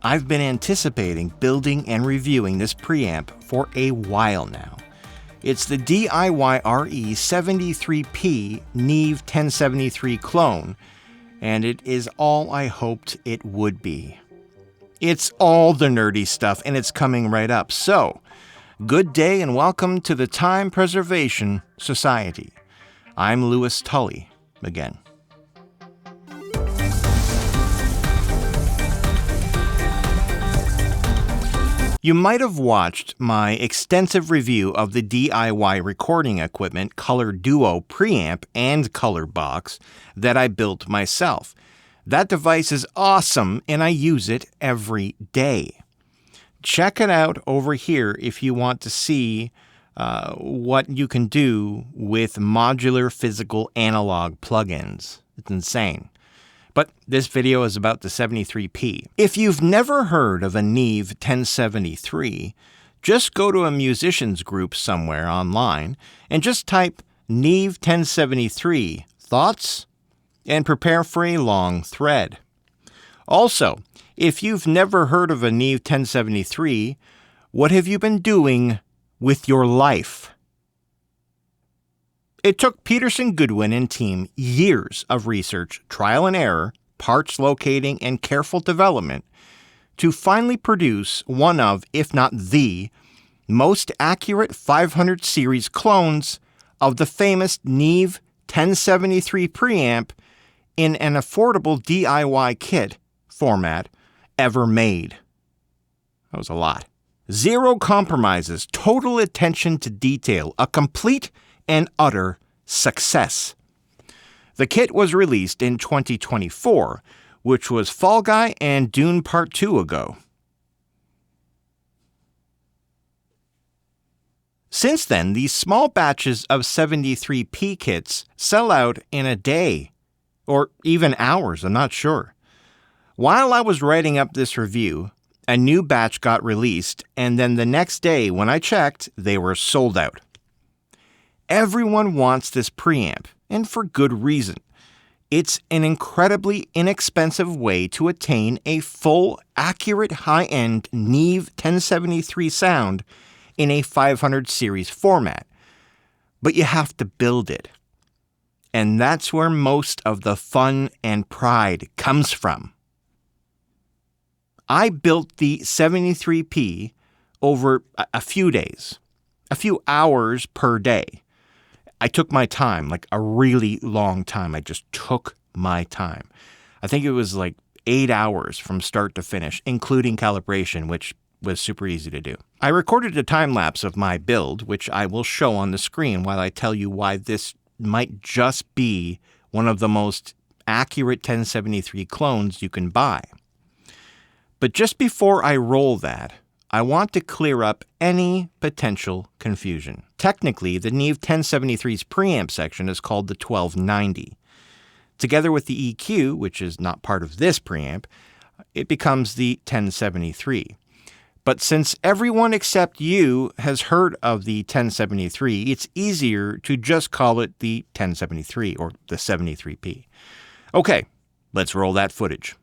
I've been anticipating building and reviewing this preamp for a while now. It's the DIYRE 73P Neve 1073 clone, and it is all I hoped it would be. It's all the nerdy stuff, and it's coming right up. So, good day and welcome to the Time Preservation Society. I'm Louis Tully again. You might have watched my extensive review of the DIY recording equipment Color Duo preamp and color box that I built myself. That device is awesome and I use it every day. Check it out over here if you want to see what you can do with modular physical analog plugins. It's insane. But this video is about the 73P. If you've never heard of a Neve 1073, just go to a musicians group somewhere online and just type Neve 1073 thoughts and prepare for a long thread. Also, if you've never heard of a Neve 1073, what have you been doing with your life? It took Peterson Goodwin and team years of research, trial and error, parts locating, and careful development to finally produce one of, if not the, most accurate 500 series clones of the famous Neve 1073 preamp in an affordable DIY kit format ever made. That was a lot. Zero compromises, total attention to detail, a complete and utter success. The kit was released in 2024, which was Fall Guy and Dune Part 2 ago. Since then, these small batches of 73P kits sell out in a day, or even hours, I'm not sure. While I was writing up this review, a new batch got released, and then the next day when I checked, they were sold out. Everyone wants this preamp, and for good reason. It's an incredibly inexpensive way to attain a full, accurate, high-end Neve 1073 sound in a 500 series format. But you have to build it. And that's where most of the fun and pride comes from. I built the 73P over a few days, a few hours per day. I took my time, like a really long time. I just took my time. I think it was like 8 hours from start to finish, including calibration, which was super easy to do. I recorded a time lapse of my build, which I will show on the screen while I tell you why this might just be one of the most accurate 1073 clones you can buy. But just before I roll that, I want to clear up any potential confusion. Technically, the Neve 1073's preamp section is called the 1290. Together with the EQ, which is not part of this preamp, it becomes the 1073. But since everyone except you has heard of the 1073, it's easier to just call it the 1073 or the 73P. Okay, let's roll that footage.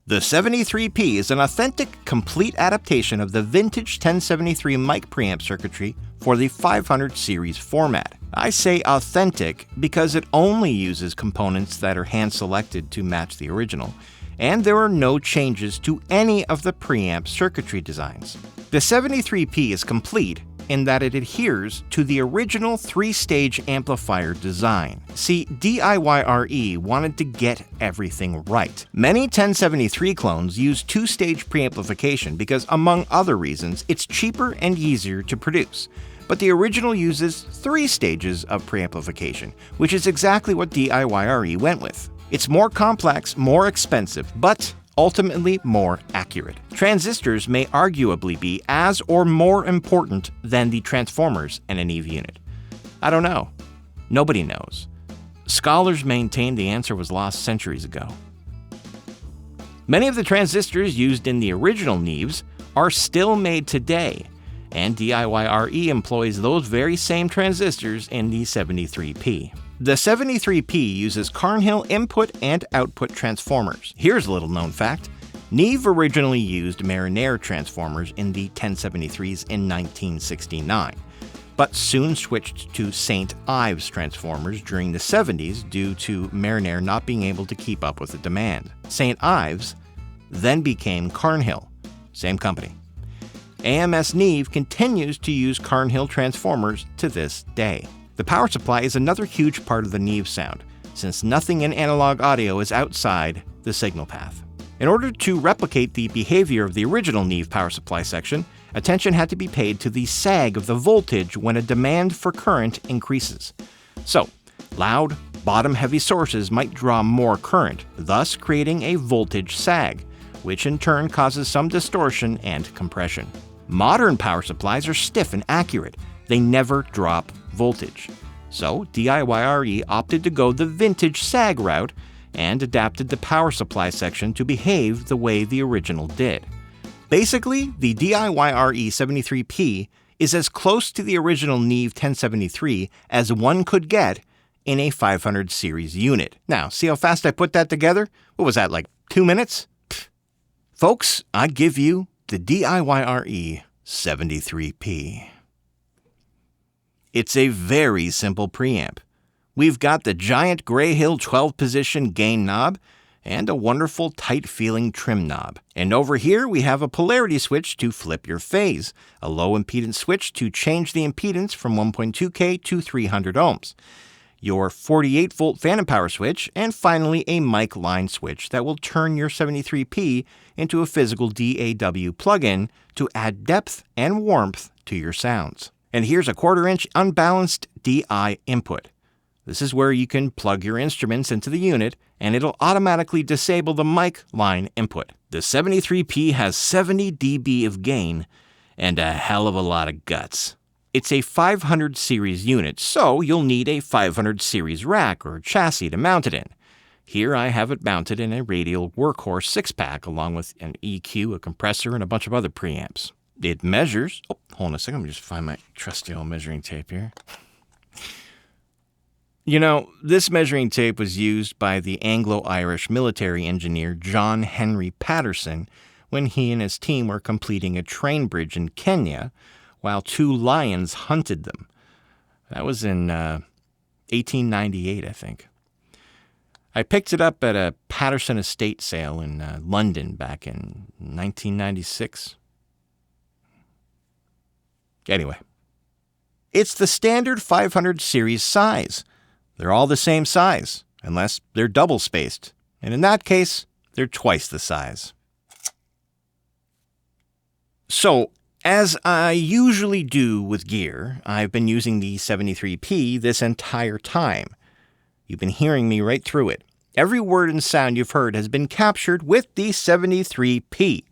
The 73P is an authentic, complete adaptation of the vintage 1073 mic preamp circuitry for the 500 series format. I say authentic because it only uses components that are hand-selected to match the original, and there are no changes to any of the preamp circuitry designs. The 73P is complete in that it adheres to the original 3-stage amplifier design. See, DIYRE wanted to get everything right. Many 1073 clones use 2-stage preamplification because, among other reasons, it's cheaper and easier to produce. But the original uses 3 stages of preamplification, which is exactly what DIYRE went with. It's more complex, more expensive, but ultimately more accurate. Transistors may arguably be as or more important than the transformers in a Neve unit. I don't know. Nobody knows. Scholars maintain the answer was lost centuries ago. Many of the transistors used in the original Neves are still made today, and DIYRE employs those very same transistors in the 73P. The 73P uses Carnhill input and output transformers. Here's a little known fact. Neve originally used Mariner transformers in the 1073s in 1969, but soon switched to St. Ives transformers during the 70s due to Mariner not being able to keep up with the demand. St. Ives then became Carnhill, same company. AMS Neve continues to use Carnhill transformers to this day. The power supply is another huge part of the Neve sound, since nothing in analog audio is outside the signal path. In order to replicate the behavior of the original Neve power supply section, attention had to be paid to the sag of the voltage when a demand for current increases. So, loud, bottom-heavy sources might draw more current, thus creating a voltage sag, which in turn causes some distortion and compression. Modern power supplies are stiff and accurate. They never drop voltage. So, DIYRE opted to go the vintage sag route and adapted the power supply section to behave the way the original did. Basically, the DIYRE 73P is as close to the original Neve 1073 as one could get in a 500 series unit. Now, see how fast I put that together? What was that, like 2 minutes? Pfft. Folks, I give you the DIYRE 73P. It's a very simple preamp. We've got the giant Gray Hill 12-position gain knob and a wonderful tight-feeling trim knob. And over here we have a polarity switch to flip your phase, a low impedance switch to change the impedance from 1.2K to 300 ohms, your 48-volt phantom power switch, and finally a mic line switch that will turn your 73P into a physical DAW plugin to add depth and warmth to your sounds. And here's a 1/4-inch unbalanced DI input. This is where you can plug your instruments into the unit, and it'll automatically disable the mic line input. The 73P has 70 dB of gain and a hell of a lot of guts. It's a 500 series unit, so you'll need a 500 series rack or chassis to mount it in. Here I have it mounted in a Radial Workhorse 6-pack along with an EQ, a compressor, and a bunch of other preamps. It measures... Oh, hold on a second. Let me just find my trusty old measuring tape here. You know, this measuring tape was used by the Anglo-Irish military engineer John Henry Patterson when he and his team were completing a train bridge in Kenya while 2 lions hunted them. That was in 1898, I think. I picked it up at a Patterson estate sale in London back in 1996. Anyway, it's the standard 500 series size. They're all the same size, unless they're double-spaced, and in that case, they're twice the size. So, as I usually do with gear, I've been using the 73P this entire time. You've been hearing me right through it. Every word and sound you've heard has been captured with the 73P.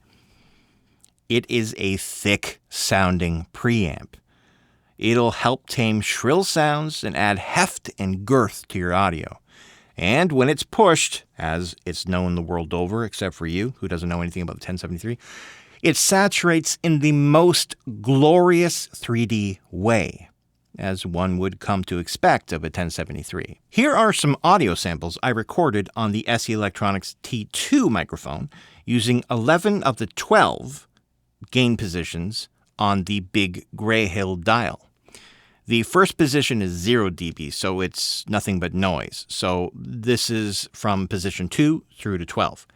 It is a thick-sounding preamp. It'll help tame shrill sounds and add heft and girth to your audio. And when it's pushed, as it's known the world over, except for you, who doesn't know anything about the 1073, it saturates in the most glorious 3D way, as one would come to expect of a 1073. Here are some audio samples I recorded on the SE Electronics T2 microphone using 11 of the 12 gain positions on the big Gray Hill dial. The first position is 0 dB, so it's nothing but noise. So this is from position 2 through to 12.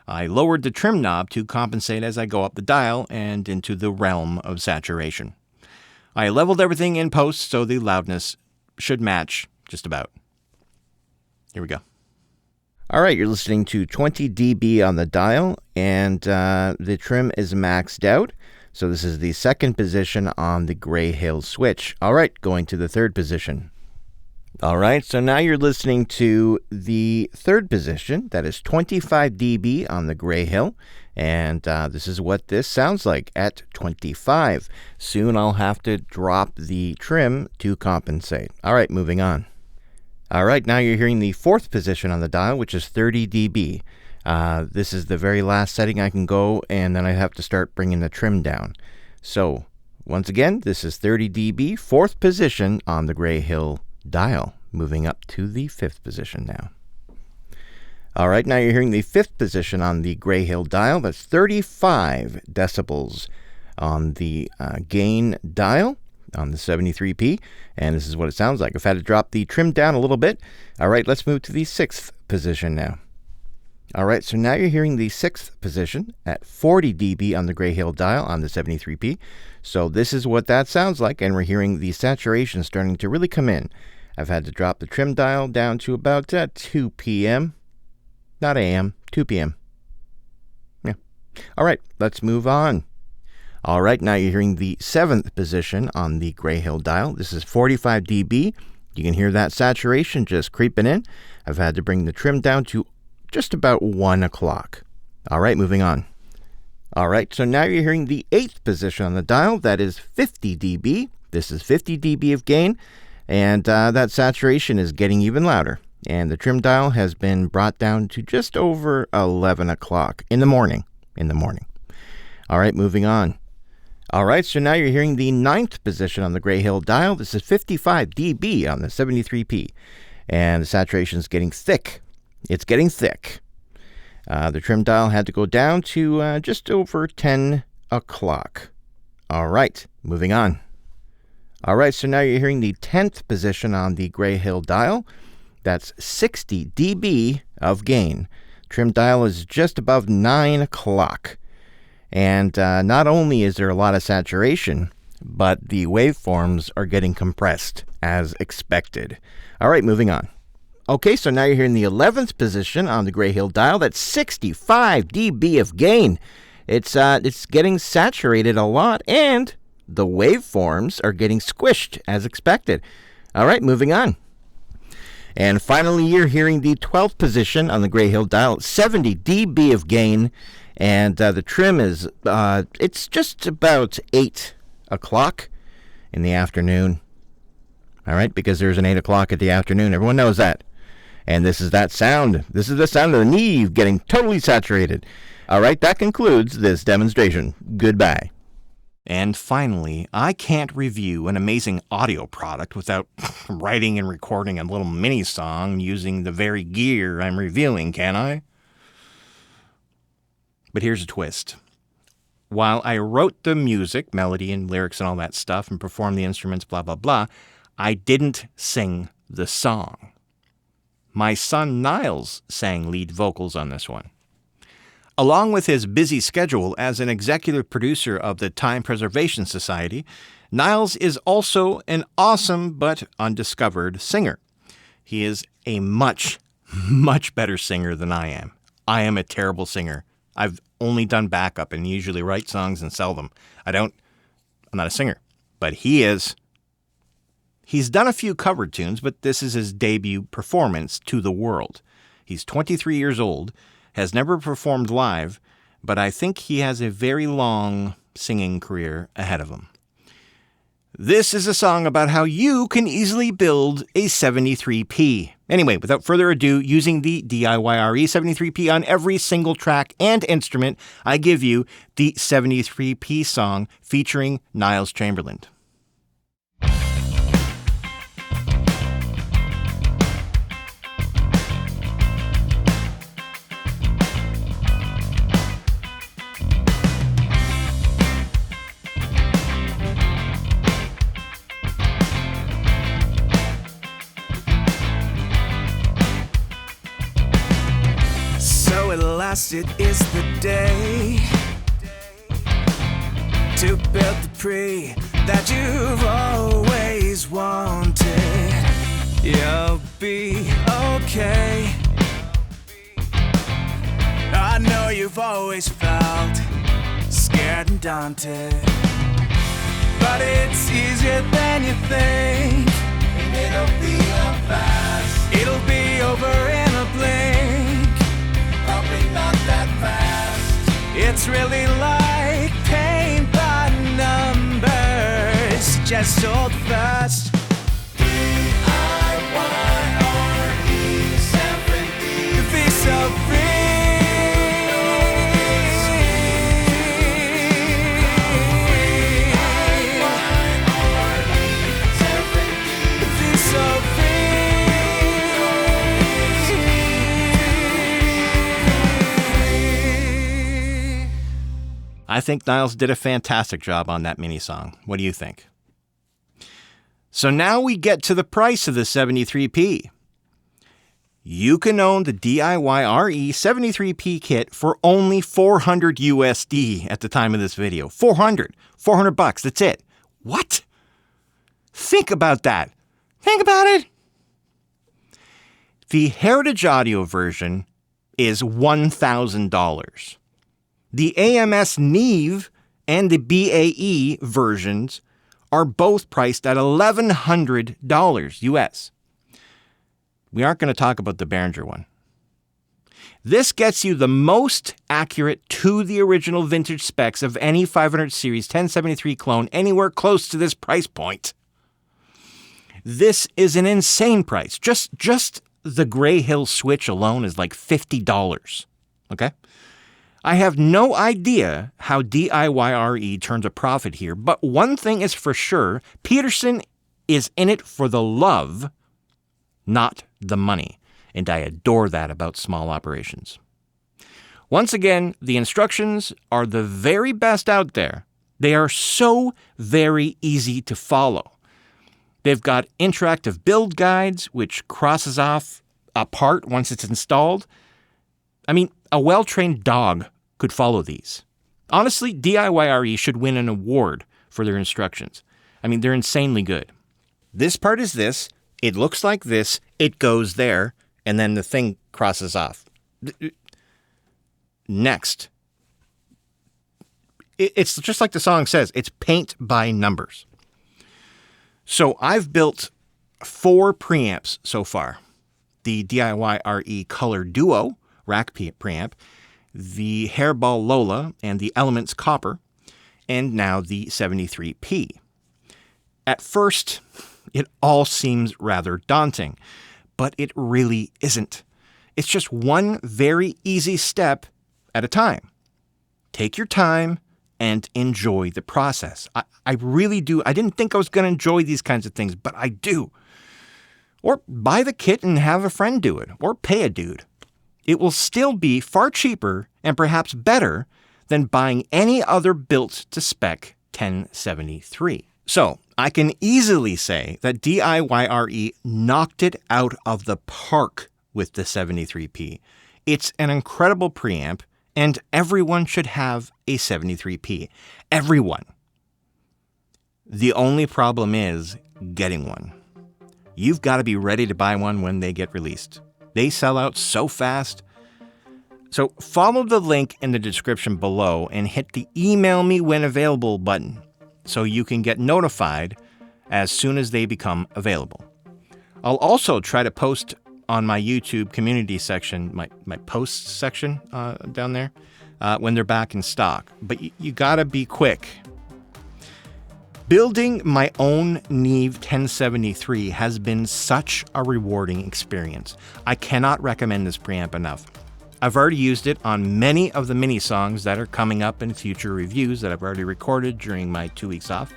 I lowered the trim knob to compensate as I go up the dial and into the realm of saturation. I leveled everything in post so the loudness should match just about. Here we go. All right, you're listening to 20 dB on the dial, and the trim is maxed out. So this is the second position on the Gray Hill switch. All right, going to the third position. All right, so now you're listening to the third position. That is 25 dB on the Gray Hill. And this is what this sounds like at 25. Soon I'll have to drop the trim to compensate. All right, moving on. All right, now you're hearing the fourth position on the dial, which is 30 dB. This is the very last setting I can go, and then I have to start bringing the trim down. So, once again, this is 30 dB, fourth position on the Gray Hill dial. Moving up to the fifth position now. All right, now you're hearing the 5th position on the Gray Hill dial. That's 35 decibels on the gain dial on the 73P. And this is what it sounds like. I've had to drop the trim down a little bit. All right, let's move to the 6th position now. All right, so now you're hearing the 6th position at 40 dB on the Gray Hill dial on the 73P. So this is what that sounds like, and we're hearing the saturation starting to really come in. I've had to drop the trim dial down to about 2 p.m. Not a.m., 2 p.m. Yeah. All right, let's move on. All right, now you're hearing the 7th position on the Gray Hill dial. This is 45 dB. You can hear that saturation just creeping in. I've had to bring the trim down to just about 1 o'clock. All right, moving on. All right, so now you're hearing the 8th position on the dial. That is 50 dB. This is 50 dB of gain, and that saturation is getting even louder. And the trim dial has been brought down to just over 11 o'clock in the morning. All right, moving on. All right, so now you're hearing the 9th position on the Gray Hill dial. This is 55 dB on the 73P. And the saturation is getting thick. It's getting thick. The trim dial had to go down to just over 10 o'clock. All right, moving on. All right, so now you're hearing the 10th position on the Gray Hill dial. That's 60 dB of gain. Trim dial is just above 9 o'clock. And not only is there a lot of saturation, but the waveforms are getting compressed as expected. All right, moving on. Okay, so now you're hearing the 11th position on the Gray Hill dial. That's 65 dB of gain. It's getting saturated a lot, and the waveforms are getting squished as expected. All right, moving on. And finally, you're hearing the 12th position on the Gray Hill dial, 70 dB of gain, and the trim is, it's just about 8 o'clock in the afternoon. All right, because there's an 8 o'clock at the afternoon. Everyone knows that. And this is that sound. This is the sound of the Neve getting totally saturated. All right, that concludes this demonstration. Goodbye. And finally, I can't review an amazing audio product without writing and recording a little mini song using the very gear I'm reviewing, can I? But here's a twist. While I wrote the music, melody and lyrics and all that stuff and performed the instruments, blah, blah, blah, I didn't sing the song. My son Niles sang lead vocals on this one. Along with his busy schedule as an executive producer of the Time Preservation Society, Niles is also an awesome but undiscovered singer. He is a much, much better singer than I am. I am a terrible singer. I've only done backup and usually write songs and sell them. I'm not a singer, but he is. He's done a few cover tunes, but this is his debut performance to the world. He's 23 years old, has never performed live, but I think he has a very long singing career ahead of him. This is a song about how you can easily build a 73P. Anyway, without further ado, using the DIYRE 73P on every single track and instrument, I give you the 73P song featuring Niles Chamberland. It is the day to build the pre that you've always wanted. You'll be okay. I know you've always felt scared and daunted, but it's easier than you think. And it'll be a fast. It'll be over in a blink. Probably not that fast. It's really like paint by numbers. Just hold fast. DIYRE 73P. Be so free. DIYRE 73P. Be so free. I think Niles did a fantastic job on that mini song. What do you think? So now we get to the price of the 73P. You can own the DIYRE 73P kit for only $400 USD at the time of this video. $400 bucks, that's it. What? Think about that. Think about it. The Heritage Audio version is $1,000. The AMS Neve and the BAE versions are both priced at $1,100 US. We aren't going to talk about the Behringer one. This gets you the most accurate to the original vintage specs of any 500 series 1073 clone anywhere close to this price point. This is an insane price. Just the Gray Hill switch alone is like $50. Okay? I have no idea how DIYRE turns a profit here, but one thing is for sure, Peterson is in it for the love, not the money, and I adore that about small operations. Once again, the instructions are the very best out there. They are so very easy to follow. They've got interactive build guides, which crosses off a part once it's installed. I mean, a well-trained dog could follow these. Honestly, DIYRE should win an award for their instructions. I mean, they're insanely good. This part is this. It looks like this, it goes there, and then the thing crosses off. Next. It's just like the song says, it's paint by numbers. So I've built 4 preamps so far. The DIYRE Color Duo rack preamp, the Hairball Lola, and the Elements Copper, and now the 73P. At first, it all seems rather daunting, but it really isn't. It's just one very easy step at a time. Take your time and enjoy the process. I really do. I didn't think I was going to enjoy these kinds of things, but I do. Or buy the kit and have a friend do it, or pay a dude. It will still be far cheaper and perhaps better than buying any other built-to-spec 1073. So, I can easily say that DIYRE knocked it out of the park with the 73P. It's an incredible preamp, and everyone should have a 73P. Everyone. The only problem is getting one. You've got to be ready to buy one when they get released. They sell out so fast. So follow the link in the description below and hit the email me when available button so you can get notified as soon as they become available. I'll also try to post on my YouTube community section, my posts section down there, when they're back in stock. But you gotta be quick. Building my own Neve 1073 has been such a rewarding experience. I cannot recommend this preamp enough. I've already used it on many of the mini songs that are coming up in future reviews that I've already recorded during my 2 weeks off,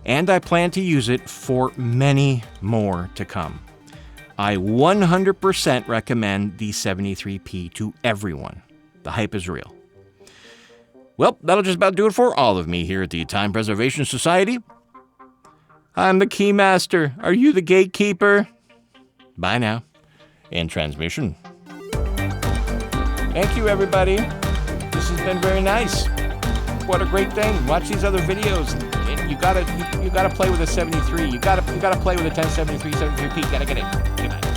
and I plan to use it for many more to come. I 100% recommend the 73P to everyone. The hype is real. Well, that'll just about do it for all of me here at the Time Preservation Society. I'm the Keymaster. Are you the gatekeeper? Bye now. End transmission. Thank you, everybody. This has been very nice. What a great thing. Watch these other videos. You gotta play with a 73. You gotta play with a 1073, 73P. Gotta get it. Good night.